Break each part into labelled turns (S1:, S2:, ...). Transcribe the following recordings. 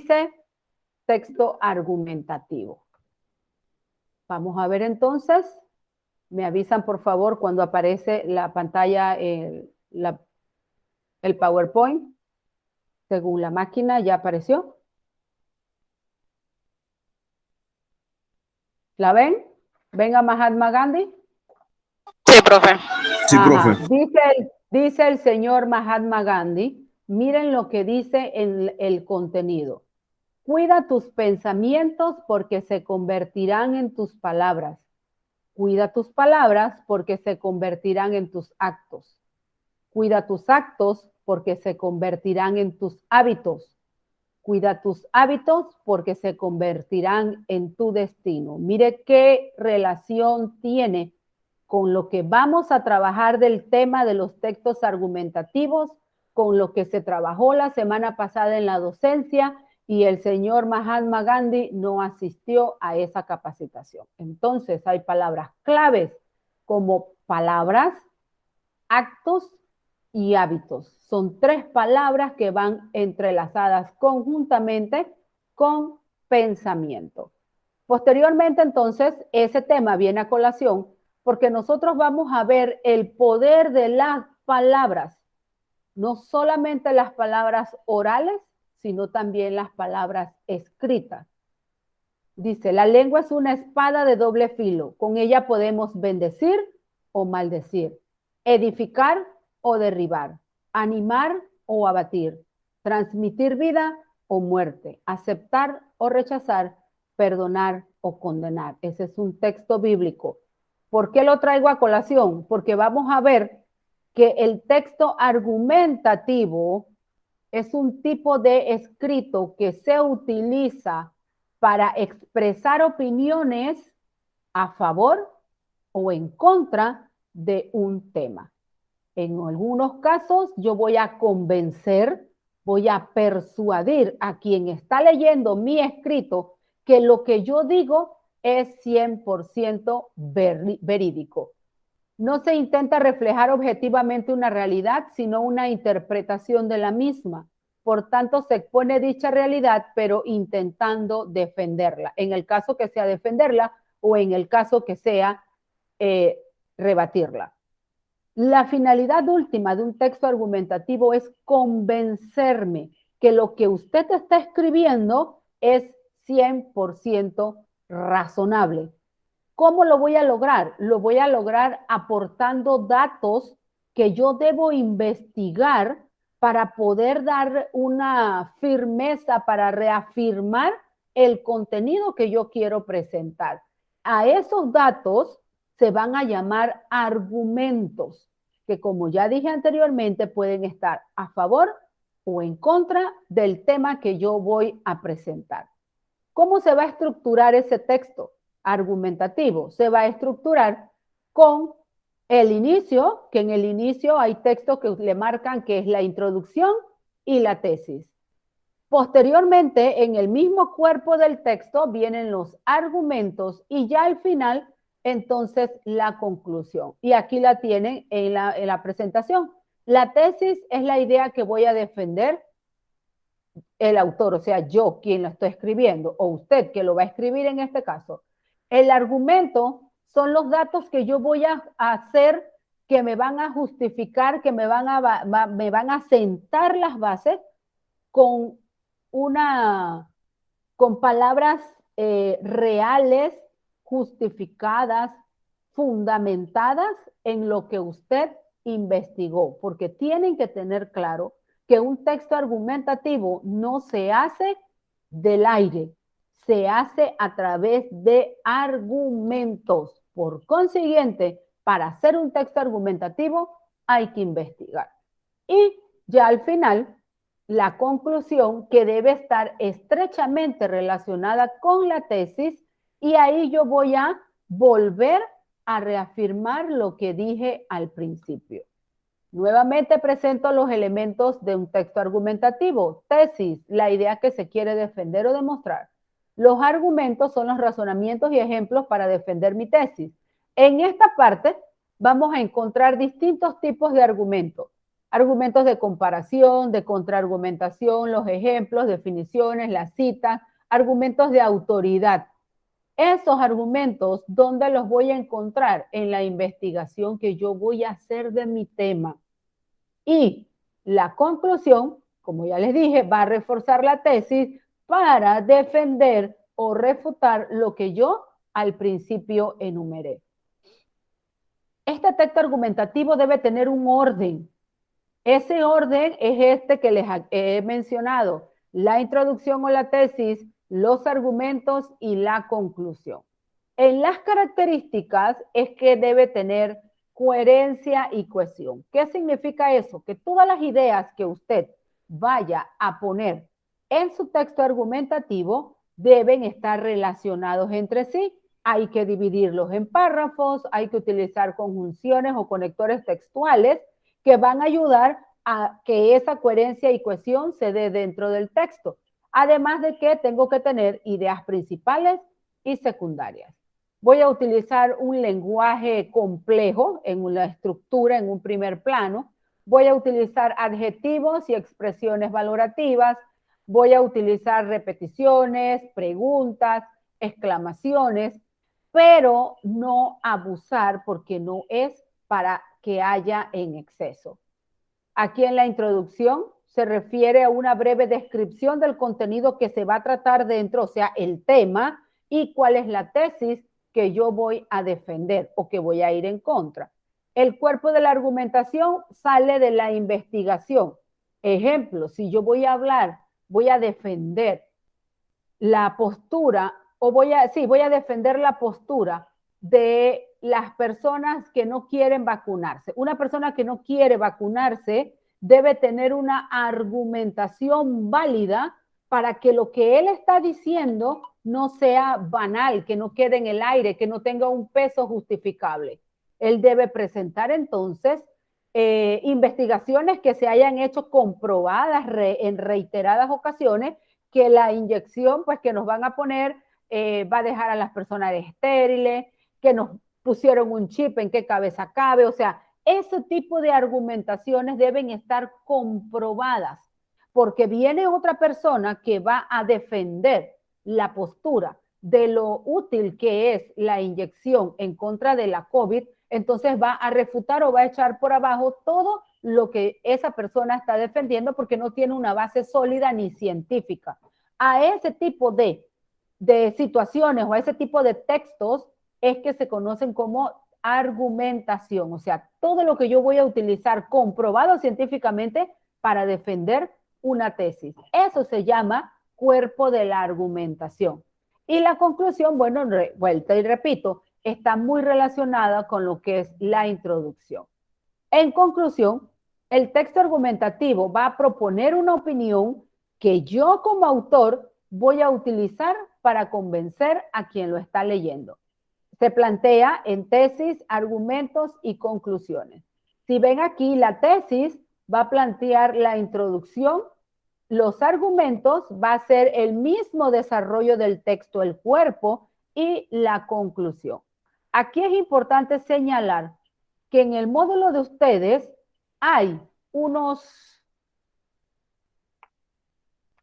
S1: dice texto argumentativo. Vamos a ver entonces. Me avisan, por favor, cuando aparece la pantalla, el PowerPoint. Según la máquina, ya apareció. ¿La ven? ¿Ven a Mahatma Gandhi?
S2: Sí, profe.
S3: Sí, profe.
S1: Dice el señor Mahatma Gandhi, miren lo que dice en el contenido. Cuida tus pensamientos porque se convertirán en tus palabras. Cuida tus palabras porque se convertirán en tus actos. Cuida tus actos porque se convertirán en tus hábitos. Cuida tus hábitos porque se convertirán en tu destino. Mire qué relación tiene con lo que vamos a trabajar del tema de los textos argumentativos, con lo que se trabajó la semana pasada en la docencia, y el señor Mahatma Gandhi no asistió a esa capacitación. Entonces hay palabras claves como palabras, actos y hábitos. Son 3 palabras que van entrelazadas conjuntamente con pensamiento. Posteriormente, entonces, ese tema viene a colación porque nosotros vamos a ver el poder de las palabras, no solamente las palabras orales, sino también las palabras escritas. Dice, la lengua es una espada de doble filo. Con ella podemos bendecir o maldecir, edificar o derribar, animar o abatir, transmitir vida o muerte, aceptar o rechazar, perdonar o condenar. Ese es un texto bíblico. ¿Por qué lo traigo a colación? Porque vamos a ver que el texto argumentativo es un tipo de escrito que se utiliza para expresar opiniones a favor o en contra de un tema. En algunos casos yo voy a convencer, voy a persuadir a quien está leyendo mi escrito que lo que yo digo es 100% verídico. No se intenta reflejar objetivamente una realidad, sino una interpretación de la misma. Por tanto, se expone dicha realidad, pero intentando defenderla. En el caso que sea defenderla o en el caso que sea rebatirla. La finalidad última de un texto argumentativo es convencerme que lo que usted está escribiendo es 100% razonable. ¿Cómo lo voy a lograr? Lo voy a lograr aportando datos que yo debo investigar para poder dar una firmeza, para reafirmar el contenido que yo quiero presentar. A esos datos se van a llamar argumentos, que como ya dije anteriormente, pueden estar a favor o en contra del tema que yo voy a presentar. ¿Cómo se va a estructurar ese texto argumentativo? Se va a estructurar con el inicio, que en el inicio hay textos que le marcan que es la introducción y la tesis. Posteriormente, en el mismo cuerpo del texto vienen los argumentos y ya al final, entonces, la conclusión. Y aquí la tienen en la presentación. La tesis es la idea que voy a defender el autor, o sea, yo quien lo estoy escribiendo, o usted que lo va a escribir en este caso. El argumento son los datos que yo voy a hacer que me van a justificar, que me van a sentar las bases con palabras reales, justificadas, fundamentadas en lo que usted investigó, porque tienen que tener claro que un texto argumentativo no se hace del aire, se hace a través de argumentos. Por consiguiente, para hacer un texto argumentativo hay que investigar. Y ya al final, la conclusión que debe estar estrechamente relacionada con la tesis, y ahí yo voy a volver a reafirmar lo que dije al principio. Nuevamente presento los elementos de un texto argumentativo. Tesis, la idea que se quiere defender o demostrar. Los argumentos son los razonamientos y ejemplos para defender mi tesis. En esta parte vamos a encontrar distintos tipos de argumentos. Argumentos de comparación, de contraargumentación, los ejemplos, definiciones, las citas, argumentos de autoridad. Esos argumentos, ¿dónde los voy a encontrar? En la investigación que yo voy a hacer de mi tema. Y la conclusión, como ya les dije, va a reforzar la tesis para defender o refutar lo que yo al principio enumeré. Este texto argumentativo debe tener un orden. Ese orden es este que les he mencionado: la introducción o la tesis, los argumentos y la conclusión. En las características es que debe tener coherencia y cohesión. ¿Qué significa eso? Que todas las ideas que usted vaya a poner en su texto argumentativo deben estar relacionados entre sí. Hay que dividirlos en párrafos, hay que utilizar conjunciones o conectores textuales que van a ayudar a que esa coherencia y cohesión se dé dentro del texto. Además de que tengo que tener ideas principales y secundarias. Voy a utilizar un lenguaje complejo en una estructura, en un primer plano. Voy a utilizar adjetivos y expresiones valorativas. Voy a utilizar repeticiones, preguntas, exclamaciones, pero no abusar porque no es para que haya en exceso. Aquí en la introducción se refiere a una breve descripción del contenido que se va a tratar dentro, o sea, el tema y cuál es la tesis que yo voy a defender o que voy a ir en contra. El cuerpo de la argumentación sale de la investigación. Ejemplo, si yo voy a hablar, voy a defender la postura o voy a defender la postura de las personas que no quieren vacunarse. Una persona que no quiere vacunarse debe tener una argumentación válida para que lo que él está diciendo no sea banal, que no quede en el aire, que no tenga un peso justificable. Él debe presentar entonces investigaciones que se hayan hecho comprobadas en reiteradas ocasiones, que la inyección pues que nos van a poner va a dejar a las personas estériles, que nos pusieron un chip en qué cabeza cabe, o sea, ese tipo de argumentaciones deben estar comprobadas, porque viene otra persona que va a defender la postura de lo útil que es la inyección en contra de la COVID, entonces va a refutar o va a echar por abajo todo lo que esa persona está defendiendo porque no tiene una base sólida ni científica. A ese tipo de situaciones o a ese tipo de textos es que se conocen como argumentación, o sea, todo lo que yo voy a utilizar comprobado científicamente para defender una tesis. Eso se llama cuerpo de la argumentación. Y la conclusión, bueno, vuelta y repito, está muy relacionada con lo que es la introducción. En conclusión, el texto argumentativo va a proponer una opinión que yo como autor voy a utilizar para convencer a quien lo está leyendo. Se plantea en tesis, argumentos y conclusiones. Si ven aquí, la tesis va a plantear la introducción, los argumentos va a ser el mismo desarrollo del texto, el cuerpo y la conclusión. Aquí es importante señalar que en el módulo de ustedes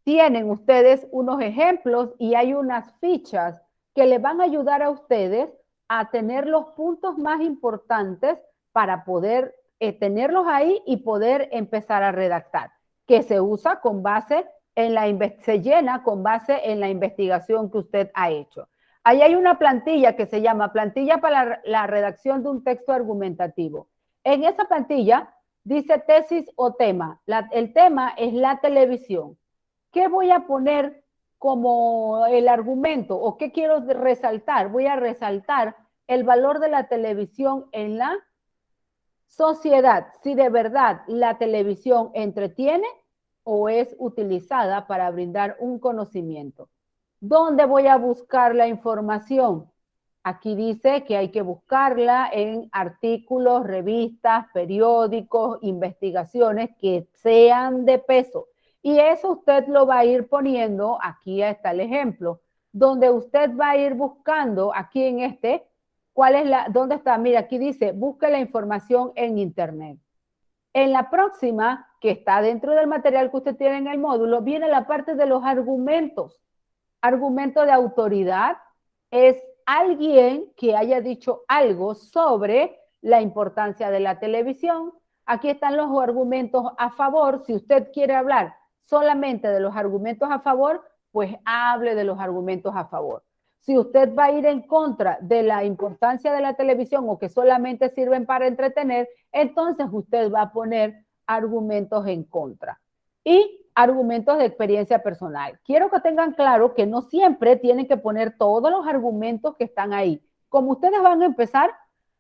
S1: tienen ustedes unos ejemplos y hay unas fichas que les van a ayudar a ustedes a tener los puntos más importantes para poder tenerlos ahí y poder empezar a redactar, que se usa con base se llena con base en la investigación que usted ha hecho. Ahí hay una plantilla que se llama plantilla para la redacción de un texto argumentativo. En esa plantilla dice tesis o tema. El tema es la televisión. ¿Qué voy a poner como el argumento o qué quiero resaltar? Voy a resaltar el valor de la televisión en la sociedad. Si de verdad la televisión entretiene o es utilizada para brindar un conocimiento. ¿Dónde voy a buscar la información? Aquí dice que hay que buscarla en artículos, revistas, periódicos, investigaciones que sean de peso. Y eso usted lo va a ir poniendo, aquí está el ejemplo, donde usted va a ir buscando, aquí en ¿dónde está? Mira, aquí dice, busque la información en internet. En la próxima, que está dentro del material que usted tiene en el módulo, viene la parte de los argumentos. Argumento de autoridad es alguien que haya dicho algo sobre la importancia de la televisión. Aquí están los argumentos a favor. Si usted quiere hablar solamente de los argumentos a favor, pues hable de los argumentos a favor. Si usted va a ir en contra de la importancia de la televisión o que solamente sirven para entretener, entonces usted va a poner argumentos en contra. Y argumentos de experiencia personal. Quiero que tengan claro que no siempre tienen que poner todos los argumentos que están ahí. Como ustedes van a empezar,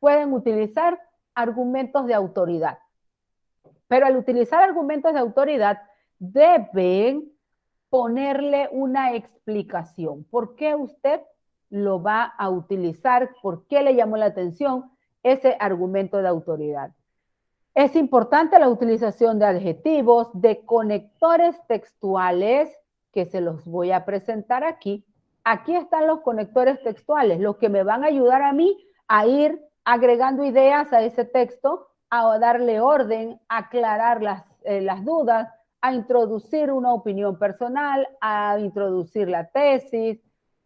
S1: pueden utilizar argumentos de autoridad. Pero al utilizar argumentos de autoridad, deben ponerle una explicación. ¿Por qué usted lo va a utilizar? ¿Por qué le llamó la atención ese argumento de autoridad? Es importante la utilización de adjetivos, de conectores textuales, que se los voy a presentar aquí. Aquí están los conectores textuales, los que me van a ayudar a mí a ir agregando ideas a ese texto, a darle orden, a aclarar las dudas, a introducir una opinión personal, a introducir la tesis,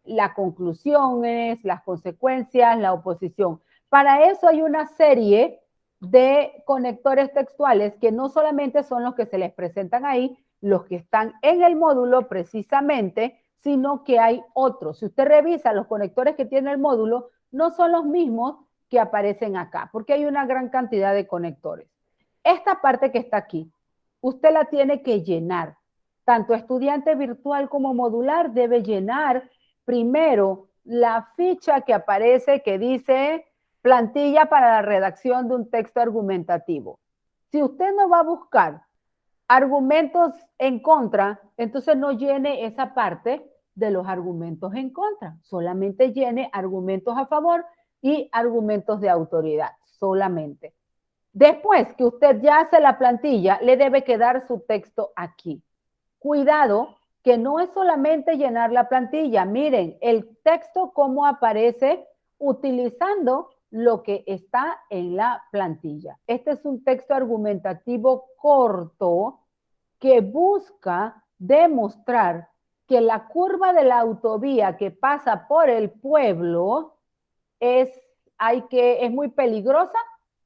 S1: las conclusiones, las consecuencias, la oposición. Para eso hay una serie de conectores textuales que no solamente son los que se les presentan ahí, los que están en el módulo precisamente, sino que hay otros. Si usted revisa los conectores que tiene el módulo, no son los mismos que aparecen acá, porque hay una gran cantidad de conectores. Esta parte que está aquí, usted la tiene que llenar. Tanto estudiante virtual como modular debe llenar primero la ficha que aparece que dice plantilla para la redacción de un texto argumentativo. Si usted no va a buscar argumentos en contra, entonces no llene esa parte de los argumentos en contra, solamente llene argumentos a favor y argumentos de autoridad, solamente. Después que usted ya hace la plantilla, le debe quedar su texto aquí. Cuidado, que no es solamente llenar la plantilla. Miren, el texto cómo aparece utilizando lo que está en la plantilla. Este es un texto argumentativo corto que busca demostrar que la curva de la autovía que pasa por el pueblo es muy peligrosa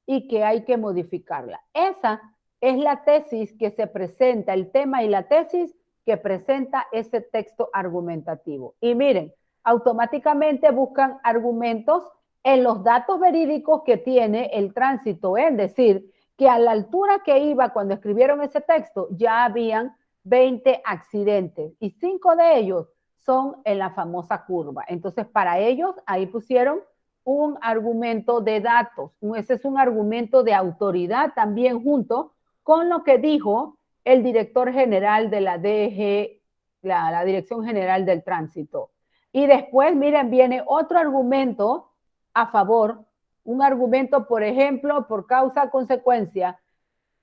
S1: y que hay que modificarla. Esa es la tesis que se presenta, el tema y la tesis que presenta ese texto argumentativo. Y miren, automáticamente buscan argumentos en los datos verídicos que tiene el tránsito, es decir, que a la altura que iba cuando escribieron ese texto ya habían 20 accidentes y 5 de ellos son en la famosa curva. Entonces, para ellos, ahí pusieron un argumento de datos. Ese es un argumento de autoridad también junto con lo que dijo el director general de la DG, la Dirección General del Tránsito. Y después, miren, viene otro argumento a favor, un argumento, por ejemplo, por causa-consecuencia.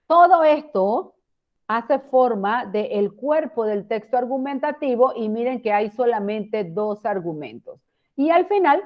S1: Todo esto hace forma del cuerpo del texto argumentativo y miren que hay solamente 2 argumentos. Y al final,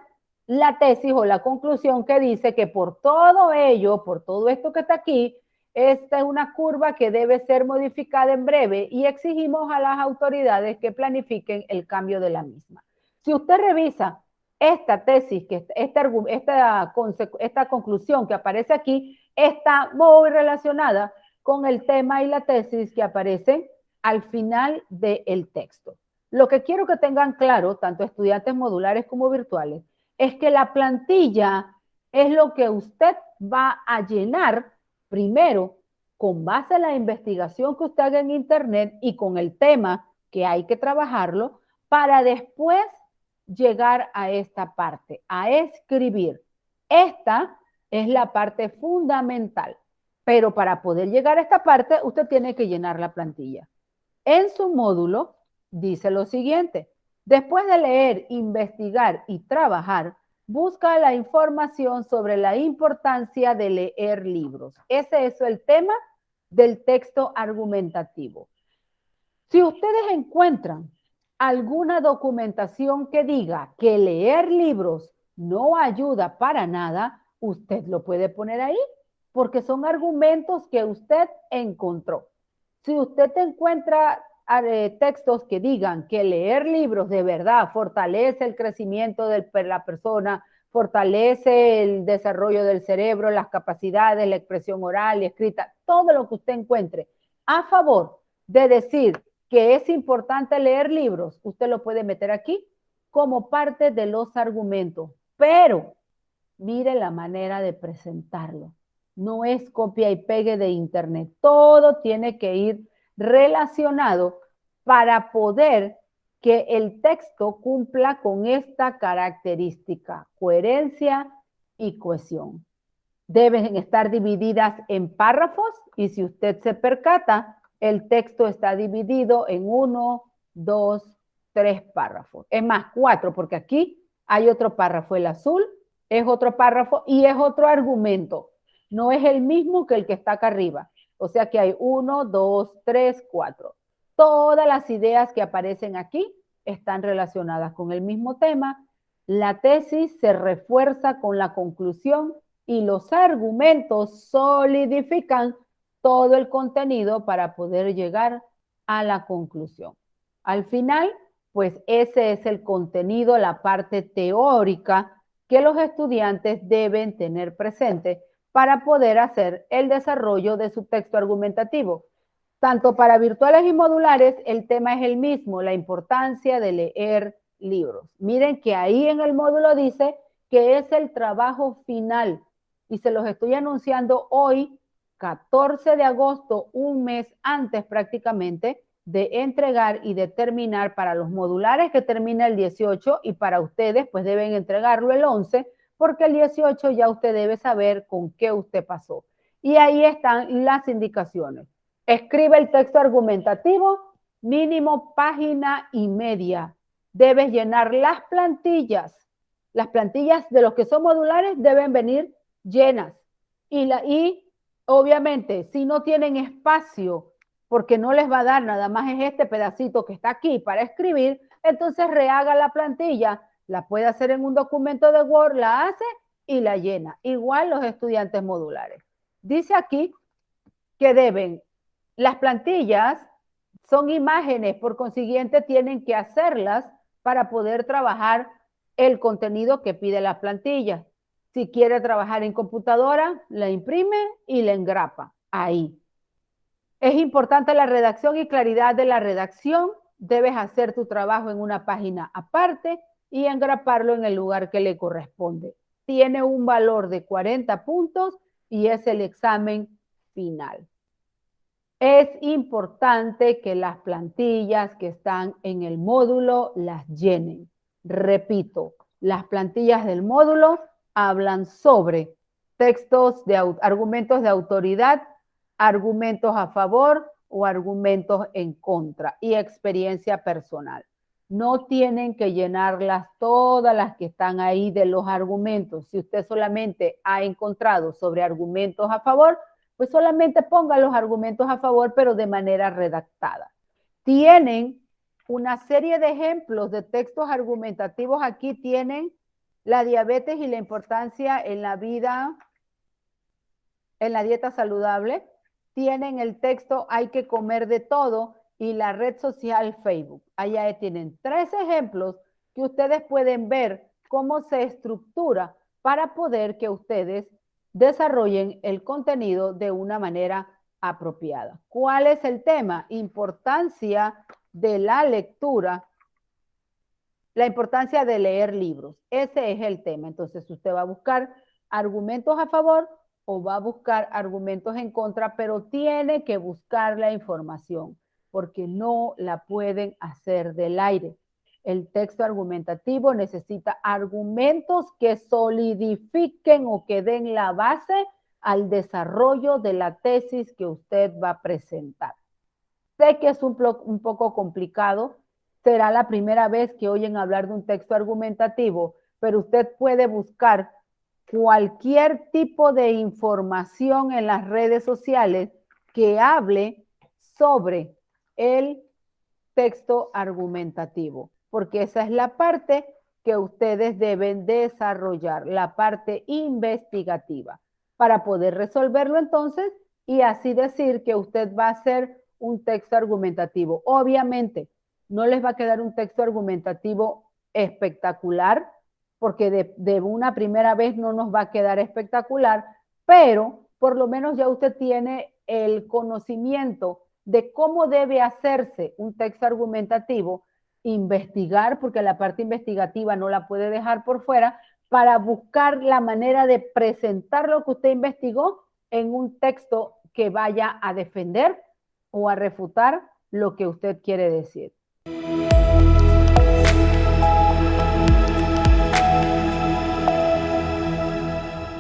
S1: la tesis o la conclusión que dice que por todo ello, por todo esto que está aquí, esta es una curva que debe ser modificada en breve y exigimos a las autoridades que planifiquen el cambio de la misma. Si usted revisa esta tesis, esta conclusión que aparece aquí, está muy relacionada con el tema y la tesis que aparecen al final del texto. Lo que quiero que tengan claro, tanto estudiantes modulares como virtuales, es que la plantilla es lo que usted va a llenar primero con base a la investigación que usted haga en internet y con el tema que hay que trabajarlo para después llegar a esta parte, a escribir. Esta es la parte fundamental, pero para poder llegar a esta parte usted tiene que llenar la plantilla. En su módulo dice lo siguiente: después de leer, investigar y trabajar, busca la información sobre la importancia de leer libros. Ese es el tema del texto argumentativo. Si ustedes encuentran alguna documentación que diga que leer libros no ayuda para nada, usted lo puede poner ahí, porque son argumentos que usted encontró. Si usted encuentra textos que digan que leer libros de verdad fortalece el crecimiento de la persona, fortalece el desarrollo del cerebro, las capacidades, la expresión oral y escrita, todo lo que usted encuentre a favor de decir que es importante leer libros, usted lo puede meter aquí como parte de los argumentos, pero mire la manera de presentarlo. No es copia y pegue de internet. Todo tiene que ir relacionado para poder que el texto cumpla con esta característica, coherencia y cohesión. Deben estar divididas en párrafos y si usted se percata, el texto está dividido en 1, 2, 3 párrafos. Es más, 4, porque aquí hay otro párrafo, el azul es otro párrafo y es otro argumento. No es el mismo que el que está acá arriba. O sea que hay 1, 2, 3, 4. Todas las ideas que aparecen aquí están relacionadas con el mismo tema. La tesis se refuerza con la conclusión y los argumentos solidifican todo el contenido para poder llegar a la conclusión. Al final, pues ese es el contenido, la parte teórica que los estudiantes deben tener presente para poder hacer el desarrollo de su texto argumentativo. Tanto para virtuales y modulares, el tema es el mismo, la importancia de leer libros. Miren que ahí en el módulo dice que es el trabajo final y se los estoy anunciando hoy, 14 de agosto, un mes antes prácticamente de entregar y de terminar para los modulares que termina el 18 y para ustedes pues deben entregarlo el 11 porque el 18 ya usted debe saber con qué usted pasó. Y ahí están las indicaciones. Escribe el texto argumentativo, mínimo página y media. Debes llenar las plantillas. Las plantillas de los que son modulares deben venir llenas. Y obviamente, si no tienen espacio, porque no les va a dar nada más es este pedacito que está aquí para escribir, entonces rehaga la plantilla, la puede hacer en un documento de Word, la hace y la llena. Igual los estudiantes modulares. Dice aquí que deben, las plantillas son imágenes, por consiguiente tienen que hacerlas para poder trabajar el contenido que pide la plantilla. Si quiere trabajar en computadora, la imprime y la engrapa ahí. Es importante la redacción y claridad de la redacción. Debes hacer tu trabajo en una página aparte y engraparlo en el lugar que le corresponde. Tiene un valor de 40 puntos y es el examen final. Es importante que las plantillas que están en el módulo las llenen. Repito, las plantillas del módulo hablan sobre textos de argumentos de autoridad, argumentos a favor o argumentos en contra y experiencia personal. No tienen que llenarlas todas las que están ahí de los argumentos. Si usted solamente ha encontrado sobre argumentos a favor, pues solamente ponga los argumentos a favor, pero de manera redactada. Tienen una serie de ejemplos de textos argumentativos. Aquí tienen la diabetes y la importancia en la vida, en la dieta saludable. Tienen el texto hay que comer de todo y la red social Facebook. Allá tienen 3 ejemplos que ustedes pueden ver cómo se estructura para poder que ustedes desarrollen el contenido de una manera apropiada. ¿Cuál es el tema? Importancia de la lectura, la importancia de leer libros. Ese es el tema. Entonces usted va a buscar argumentos a favor o va a buscar argumentos en contra, pero tiene que buscar la información porque no la pueden hacer del aire. El texto argumentativo necesita argumentos que solidifiquen o que den la base al desarrollo de la tesis que usted va a presentar. Sé que es un poco complicado, será la primera vez que oyen hablar de un texto argumentativo, pero usted puede buscar cualquier tipo de información en las redes sociales que hable sobre el texto argumentativo, porque esa es la parte que ustedes deben desarrollar, la parte investigativa. para poder resolverlo entonces y así decir que usted va a hacer un texto argumentativo. Obviamente, no les va a quedar un texto argumentativo espectacular, porque de una primera vez no nos va a quedar espectacular, pero por lo menos ya usted tiene el conocimiento de cómo debe hacerse un texto argumentativo, investigar, porque la parte investigativa no la puede dejar por fuera, para buscar la manera de presentar lo que usted investigó en un texto que vaya a defender o a refutar lo que usted quiere decir.